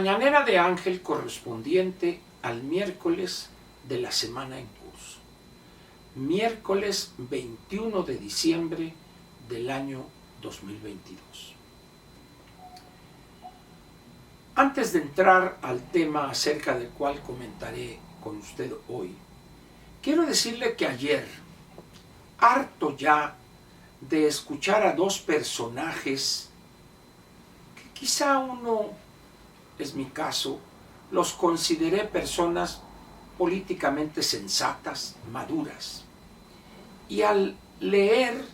mañanera de Ángel correspondiente al miércoles de la semana en curso. Miércoles 21 de diciembre del año 2022. Antes de entrar al tema acerca del cual comentaré con usted hoy, quiero decirle que ayer, harto ya de escuchar a dos personajes que quizá uno, es mi caso, los consideré personas políticamente sensatas, maduras, y al leer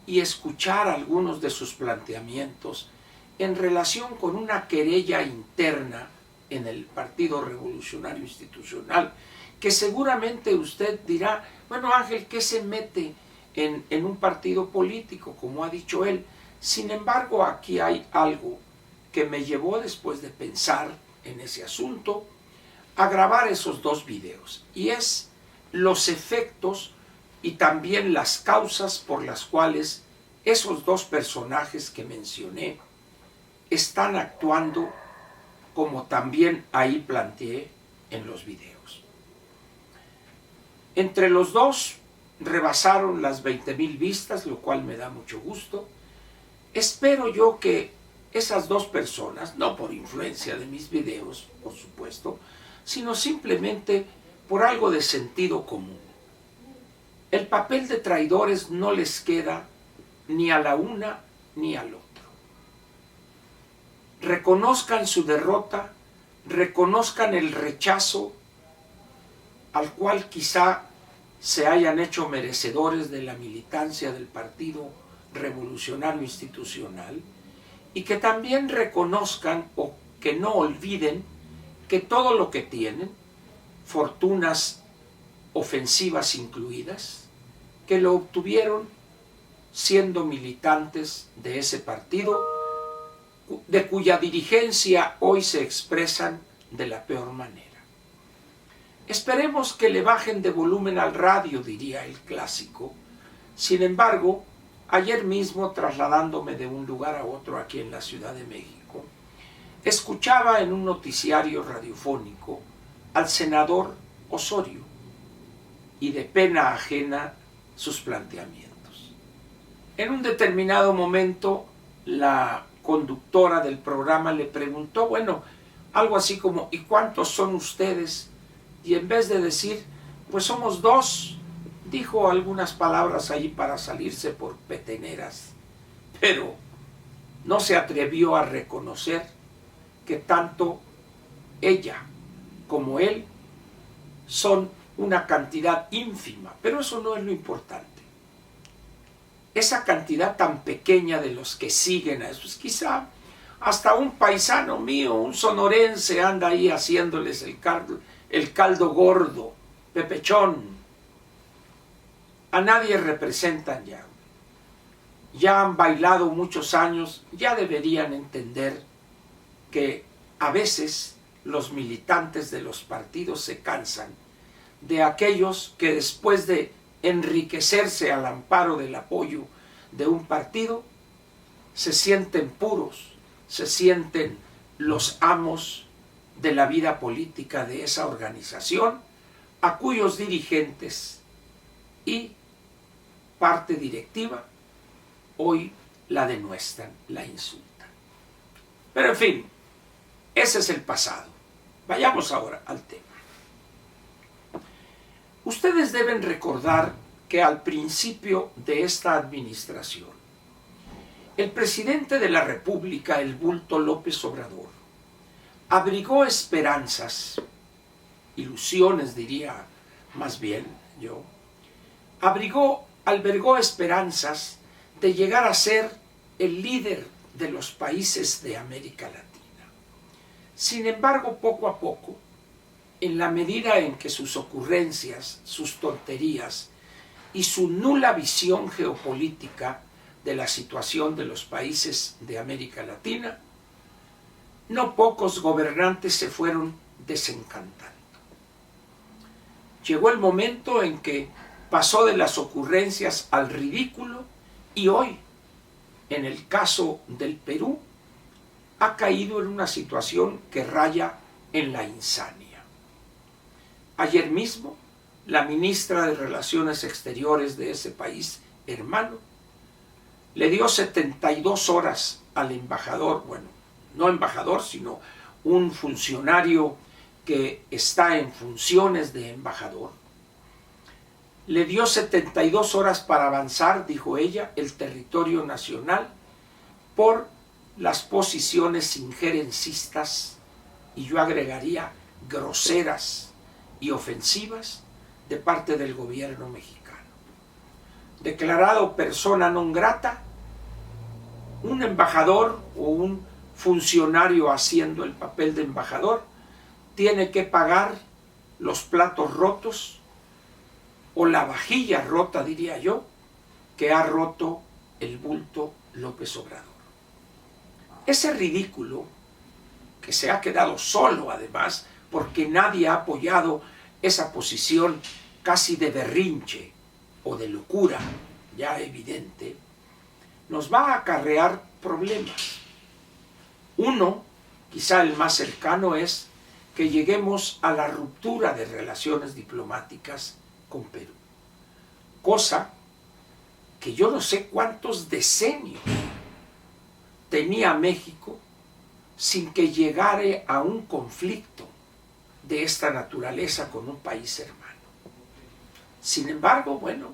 y escuchar algunos de sus planteamientos en relación con una querella interna en el Partido Revolucionario Institucional, que seguramente usted dirá, bueno Ángel, ¿qué se mete en un partido político? Como ha dicho él. Sin embargo, aquí hay algo que me llevó, después de pensar en ese asunto, a grabar esos dos videos, y es los efectos y también las causas por las cuales esos dos personajes que mencioné están actuando como también ahí planteé en los videos. Entre los dos rebasaron las 20,000 vistas, lo cual me da mucho gusto. Espero yo que esas dos personas, no por influencia de mis videos, por supuesto, sino simplemente por algo de sentido común. El papel de traidores no les queda ni a la una ni al otro. Reconozcan su derrota, reconozcan el rechazo al cual quizá se hayan hecho merecedores de la militancia del Partido Revolucionario Institucional, y que también reconozcan o que no olviden que todo lo que tienen, fortunas ofensivas incluidas, que lo obtuvieron siendo militantes de ese partido, de cuya dirigencia hoy se expresan de la peor manera. Esperemos que le bajen de volumen al radio, diría el clásico. Sin embargo, ayer mismo, trasladándome de un lugar a otro aquí en la Ciudad de México, escuchaba en un noticiario radiofónico al senador Osorio, y de pena ajena sus planteamientos. En un determinado momento, la conductora del programa le preguntó, bueno, algo así como, ¿y cuántos son ustedes? Y en vez de decir, pues somos dos, dijo algunas palabras ahí para salirse por peteneras, pero no se atrevió a reconocer que tanto ella como él son una cantidad ínfima, pero eso no es lo importante. Esa cantidad tan pequeña de los que siguen a esos, quizá hasta un paisano mío, un sonorense, anda ahí haciéndoles el caldo gordo, pepechón. A nadie representan ya. Ya han bailado muchos años, ya deberían entender que a veces los militantes de los partidos se cansan de aquellos que, después de enriquecerse al amparo del apoyo de un partido, se sienten puros, se sienten los amos de la vida política de esa organización, a cuyos dirigentes y parte directiva hoy la denuestran, la insultan. Pero en fin, ese es el pasado. Vayamos ahora al tema. Ustedes deben recordar que al principio de esta administración, el presidente de la República, el bulto López Obrador, abrigó esperanzas, ilusiones diría más bien yo, albergó esperanzas de llegar a ser el líder de los países de América Latina. Sin embargo, poco a poco, en la medida en que sus ocurrencias, sus tonterías y su nula visión geopolítica de la situación de los países de América Latina, no pocos gobernantes se fueron desencantando. Llegó el momento en que pasó de las ocurrencias al ridículo, y hoy, en el caso del Perú, ha caído en una situación que raya en la insania. Ayer mismo, la ministra de Relaciones Exteriores de ese país hermano le dio 72 horas al embajador, bueno, no embajador, sino un funcionario que está en funciones de embajador. Le dio 72 horas para avanzar, dijo ella, el territorio nacional por las posiciones injerencistas, y yo agregaría groseras y ofensivas, de parte del gobierno mexicano. Declarado persona non grata, un embajador o un funcionario haciendo el papel de embajador tiene que pagar los platos rotos o la vajilla rota, diría yo, que ha roto el bulto López Obrador. Ese ridículo, que se ha quedado solo además, porque nadie ha apoyado esa posición casi de berrinche o de locura, ya evidente, nos va a acarrear problemas. Uno, quizá el más cercano, es que lleguemos a la ruptura de relaciones diplomáticas con Perú, cosa que yo no sé cuántos decenios tenía México sin que llegare a un conflicto de esta naturaleza con un país hermano. Sin embargo, bueno,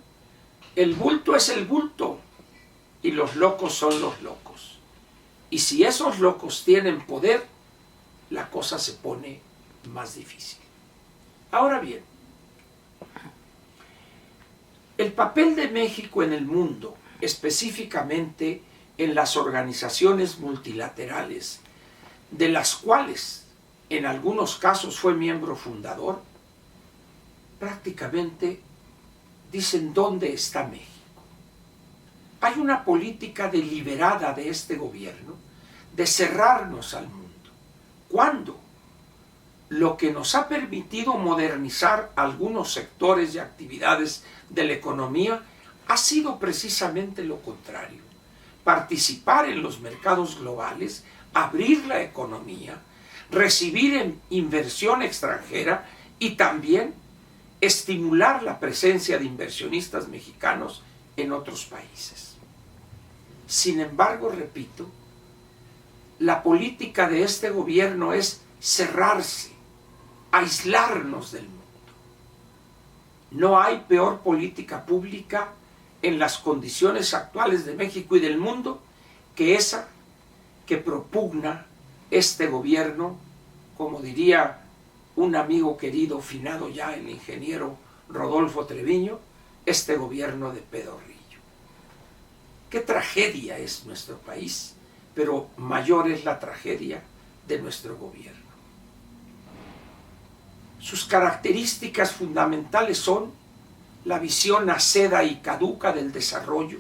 el bulto es el bulto y los locos son los locos. Y si esos locos tienen poder, la cosa se pone más difícil. Ahora bien, el papel de México en el mundo, específicamente en las organizaciones multilaterales, de las cuales en algunos casos fue miembro fundador, prácticamente dicen dónde está México. Hay una política deliberada de este gobierno de cerrarnos al mundo. ¿Cuándo? Lo que nos ha permitido modernizar algunos sectores y actividades de la economía ha sido precisamente lo contrario. Participar en los mercados globales, abrir la economía, recibir inversión extranjera y también estimular la presencia de inversionistas mexicanos en otros países. Sin embargo, repito, la política de este gobierno es cerrarse, aislarnos del mundo. No hay peor política pública en las condiciones actuales de México y del mundo que esa que propugna este gobierno, como diría un amigo querido, finado ya, el ingeniero Rodolfo Treviño, este gobierno de pedorrillo. Qué tragedia es nuestro país, pero mayor es la tragedia de nuestro gobierno. Sus características fundamentales son la visión aceda y caduca del desarrollo,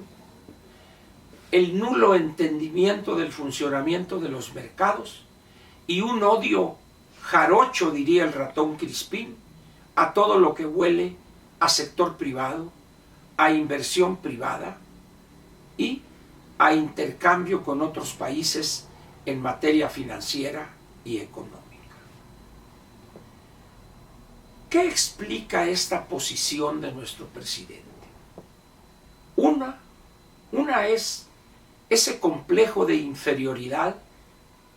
el nulo entendimiento del funcionamiento de los mercados y un odio jarocho, diría el ratón Crispín, a todo lo que huele a sector privado, a inversión privada y a intercambio con otros países en materia financiera y económica. ¿Qué explica esta posición de nuestro presidente? Una es ese complejo de inferioridad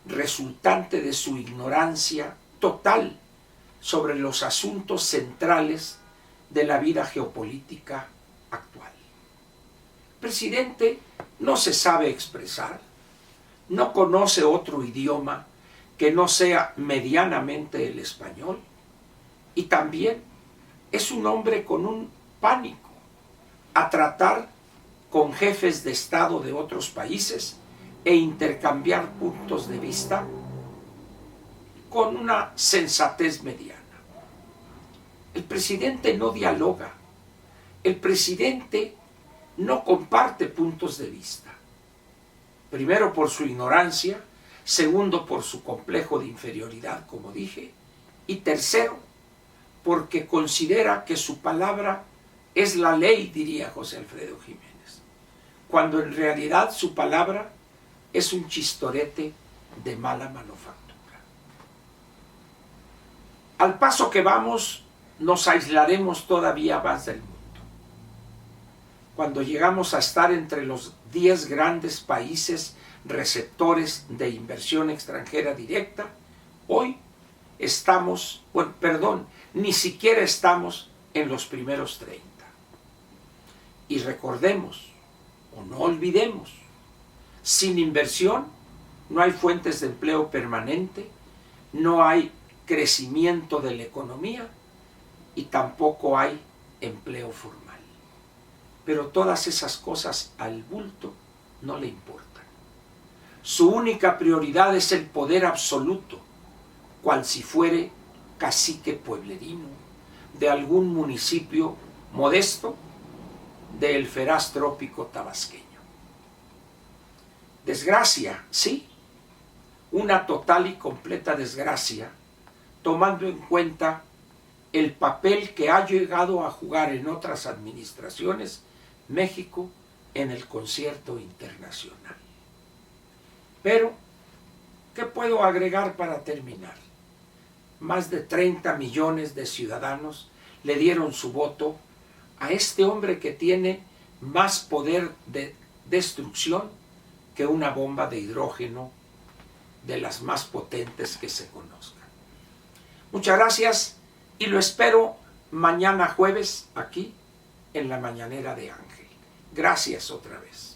resultante de su ignorancia total sobre los asuntos centrales de la vida geopolítica actual. El presidente no se sabe expresar, no conoce otro idioma que no sea medianamente el español, y también es un hombre con un pánico a tratar con jefes de Estado de otros países e intercambiar puntos de vista con una sensatez mediana. El presidente no dialoga, el presidente no comparte puntos de vista. Primero por su ignorancia, segundo por su complejo de inferioridad, como dije, y tercero porque considera que su palabra es la ley, diría José Alfredo Jiménez, cuando en realidad su palabra es un chistorete de mala manufactura. Al paso que vamos, nos aislaremos todavía más del mundo. Cuando llegamos a estar entre los 10 grandes países receptores de inversión extranjera directa, hoy estamos, ni siquiera estamos en los primeros 30. Y recordemos, o no olvidemos, sin inversión no hay fuentes de empleo permanente, no hay crecimiento de la economía y tampoco hay empleo formal. Pero todas esas cosas al bulto no le importan. Su única prioridad es el poder absoluto, cual si fuere cacique pueblerino de algún municipio modesto del feraz trópico tabasqueño. Desgracia, sí, una total y completa desgracia, tomando en cuenta el papel que ha llegado a jugar en otras administraciones México en el concierto internacional. Pero, ¿qué puedo agregar para terminar? Más de 30 millones de ciudadanos le dieron su voto a este hombre que tiene más poder de destrucción que una bomba de hidrógeno de las más potentes que se conozcan. Muchas gracias y lo espero mañana jueves aquí en la Mañanera de Ángel. Gracias otra vez.